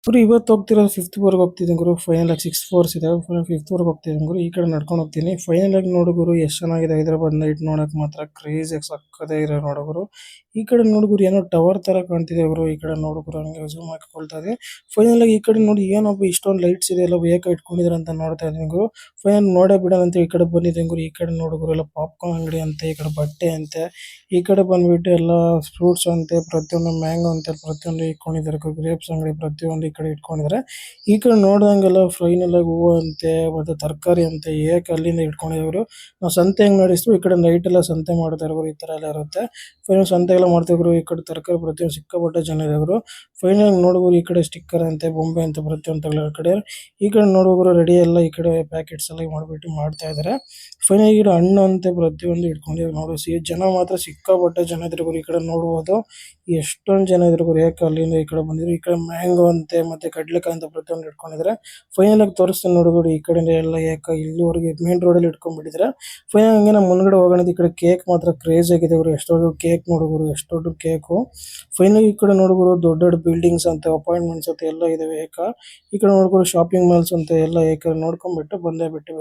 ಗುರು ಇವತ್ತು ಹೋಗ್ತಿರೋದು ಫಿಫ್ತ್ ವರ್ಗ ಹೋಗ್ತಿದ್ದೀನಿ ಗುರು. ಫೈನಲ್ ಆಗಿ 6 ಫ್ಲೋರ್ಸ್ ಇದೆ. ಫಿಫ್ತ್ ವರ್ಗ ಹೋಗ್ತಿದ್ದೀನಿ ಗುರು. ಈ ಕಡೆ ನಡ್ಕೊಂಡು ಹೋಗ್ತೀನಿ. ಫೈನಲ್ ಆಗಿ ನೋಡು ಗುರು ಎಷ್ಟು ಚೆನ್ನಾಗಿದೆ ಹೈದರಾಬಾದ್ ನೈಟ್ ನೋಡಕ್ ಮಾತ್ರ ಕ್ರೇಜ್ ಆಗಿ ಸಕ್ಕದೇ ಇರೋ ನೋಡು ಗುರು. ಈ ಕಡೆ ನೋಡು ಗುರು ಏನೋ ಟವರ್ ತರ ಕಾಣ್ತಿದೆ ಗುರು. ಈ ಕಡೆ ನೋಡು ಗುರು ಹಂಗೆ ಝೂಮ್ ಹಾಕೊಳ್ತಾ ಇದೆ. ಫೈನಲ್ ಆಗಿ ಈ ಕಡೆ ನೋಡಿ ಏನಪ್ಪ ಇಷ್ಟೊಂದು ಲೈಟ್ಸ್ ಇದೆ ಎಲ್ಲ ಏಕ ಇಟ್ಕೊಂಡಿದ್ದಾರೆ ಅಂತ ನೋಡ್ತಾ ಇದ್ದೀನಿ ಗುರು. ಫೈನಲ್ ನೋಡೇ ಬಿಡೋಣ ಅಂತ ಈ ಕಡೆ ಬಂದಿದ್ದೀನಿ ಗುರು. ಈ ಕಡೆ ನೋಡು ಗುರು ಎಲ್ಲ ಪಾಪ್ಕಾರ್ನ್ ಅಂಗಡಿ ಅಂತೆ, ಈ ಕಡೆ ಬಟ್ಟೆ ಅಂತೆ, ಈ ಕಡೆ ಬಂದ್ಬಿಟ್ಟು ಎಲ್ಲ ಫ್ರೂಟ್ಸ್ ಅಂತೆ, ಪ್ರತಿಯೊಂದು ಮ್ಯಾಂಗೋ ಅಂತೆ ಪ್ರತಿಯೊಂದು ಇಟ್ಕೊಂಡಿದ್ದಾರೆ. ಗ್ರೇಪ್ಸ್ ಅಂಗಡಿ ಪ್ರತಿಯೊಂದು ಈ ಕಡೆ ಇಟ್ಕೊಂಡಿದ್ದಾರೆ. ಈ ಕಡೆ ನೋಡ್ದಂಗೆಲ್ಲ ಫೈನಲ್ ಆಗಿ ಹೂವು ಅಂತೆ ಮತ್ತೆ ತರಕಾರಿ ಅಂತೆ ಏಕ ಅಲ್ಲಿಂದ ಇಟ್ಕೊಂಡಿದ್ರು. ನಾವು ಸಂತೆ ಹೆಂಗ್ ನಡೆಸ್ತೀವಿ ಈ ಕಡೆ ನೈಟ್ ಎಲ್ಲ ಸಂತೆ ಮಾಡ್ತಾರೆ ಗುರು. ಈ ತರ ಎಲ್ಲ ಇರುತ್ತೆ. ಫೈನಲ್ ಸಂತೆ ಎಲ್ಲ ಮಾಡ್ತಿದ್ರು. ಈ ಕಡೆ ತರಕಾರಿ ಪ್ರತಿಯೊಂದು ಸಿಕ್ಕಾಪಟ್ಟೆ ಜನ ಇದ್ರು. ಫೈನಲ್ ನೋಡುವರು ಈ ಕಡೆ ಸ್ಟಿಕ್ಕರ್ ಅಂತೆ ಬೊಂಬೆ ಅಂತ ಪ್ರತಿಯೊಂದು ತಗೊಳ್ಳೋ ಕಡೆ. ಈ ಕಡೆ ನೋಡುವರು ರೆಡಿ ಎಲ್ಲ ಈ ಕಡೆ ಪ್ಯಾಕೆಟ್ಸ್ ಎಲ್ಲ ಮಾಡ್ಬಿಟ್ಟು ಮಾಡ್ತಾ ಇದಾರೆ. ಫೈನಲ್ ಈ ಕಡೆ ಹಣ್ಣು ಅಂತೆ ಪ್ರತಿಯೊಂದು ಇಟ್ಕೊಂಡಿದ್ರು. ನೋಡು ಜನ ಮಾತ್ರ ಸಿಕ್ಕಾಪಟ್ಟೆ ಜನ ಇದ್ರು ಗುರು. ಈ ಕಡೆ ನೋಡ್ಬೋದು ಎಷ್ಟೊಂದು ಜನ ಇದ್ರು ಗುರು. ಏಕ ಅಲ್ಲಿಂದ ಈ ಕಡೆ ಬಂದಿದ್ರು. ಈ ಕಡೆ ಮ್ಯಾಂಗೋ ಅಂತೆ ಮತ್ತೆ ಕಡ್ಲೆಕಾಯಿ ಅಂತ ಪ್ರತಿಯೊಂದು ಇಟ್ಕೊಂಡಿದ್ರೆ. ಫೈನಲ್ ಆಗಿ ತೋರಿಸ್ತೀನಿ ನೋಡುಗುರು. ಈ ಕಡೆ ಎಲ್ಲ ಏಕ ಇಲ್ಲಿವರೆಗೆ ಮೇನ್ ರೋಡ್ ಅಲ್ಲಿ ಇಟ್ಕೊಂಡ್ಬಿಟ್ಟಿದ್ರೆ. ಫೈನಲ್ ಹಂಗೆ ನಾವು ಮುಂದ್ಗಡೆ ಹೋಗೋಣ. ಈ ಕಡೆ ಕೇಕ್ ಮಾತ್ರ ಕ್ರೇಜ್ ಆಗಿದೆ ಗುರು. ಎಷ್ಟು ದೊಡ್ಡ ಕೇಕ್ ನೋಡುಗುರು, ಎಷ್ಟು ದೊಡ್ಡ ಕೇಕು. ಫೈನಲ್ ಈ ಕಡೆ ನೋಡುಗುರು ದೊಡ್ಡ ದೊಡ್ಡ ಬಿಲ್ಡಿಂಗ್ಸ್ ಅಂತ ಅಪಾರ್ಟ್ಮೆಂಟ್ಸ್ ಅಂತ ಎಲ್ಲ ಇದಾವೆ ಏಕ. ಈ ಕಡೆ ನೋಡುಗುರು ಶಾಪಿಂಗ್ ಮಾಲ್ಸ್ ಅಂತ ಎಲ್ಲ ಏಕ ನೋಡ್ಕೊಂಡ್ಬಿಟ್ಟು ಬಂದೇ ಬಿಟ್ಟು